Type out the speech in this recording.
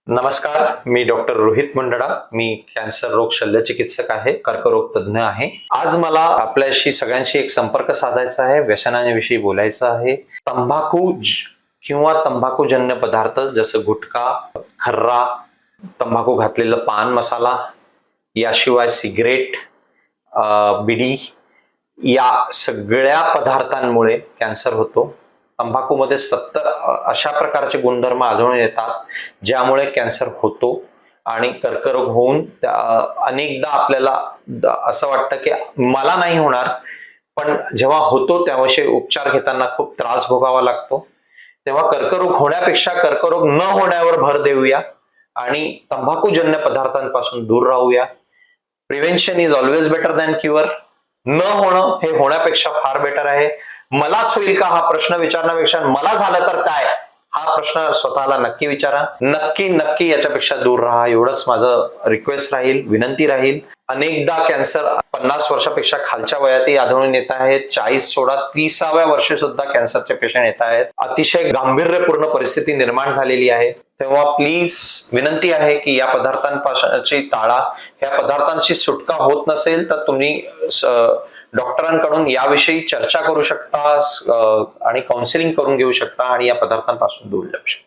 नमस्कार, मी डॉक्टर रोहित मुंदडा. मी कॅन्सर रोग शल्यचिकित्सक आहे, कर्करोग तज्ञ आहे. आज मला आपल्याशी सगळ्यांशी एक संपर्क साधायचा आहे, व्यसनाविषयी बोलायचं आहे. तंबाखू किंवा तंबाखूजन्य पदार्थ जसं गुटखा, खर्रा, तंबाखू घातलेलं पान मसाला, याशिवाय सिगरेट, बिडी या सगळ्या पदार्थांमुळे कॅन्सर होतो. तंबाखूमध्ये 70 अशा प्रकारचे गुणधर्म आढळून येतात ज्यामुळे कॅन्सर होतो आणि कर्करोग होऊन अनेकदा आपल्याला असं वाटतं की मला नाही होणार, पण जेव्हा होतो त्याविषयी उपचार घेताना खूप त्रास भोगावा लागतो. तेव्हा कर्करोग होण्यापेक्षा कर्करोग न होण्यावर भर देऊया आणि तंबाखूजन्य पदार्थांपासून दूर राहूया. Prevention is always better than cure. न होणं हे होण्यापेक्षा फार बेटर आहे. मलाच होईल का हा प्रश्न विचारण्यापेक्षा मला झालं तर काय हा प्रश्न स्वतःला नक्की विचारा. नक्की नक्की याच्यापेक्षा दूर राहा, एवढंच माझं रिक्वेस्ट राहील, विनंती राहील. अनेकदा कॅन्सर 50 वर्षापेक्षा खालच्या वयातही आढळून येत आहेत. 40 सोडा 30व्या वर्षी सुद्धा कॅन्सरचे पेशंट येत आहेत. अतिशय गांभीर्यपूर्ण परिस्थिती निर्माण झालेली आहे. तेव्हा प्लीज विनंती आहे की या पदार्थांपासूनची टाळा. या पदार्थांची सुटका होत नसेल तर तुम्ही डॉक्टरांकडून याविषयी चर्चा करू शकता आणि काउन्सिलिंग करून घेऊ शकता आणि या पदार्थांपासून दूर जाऊ शकता.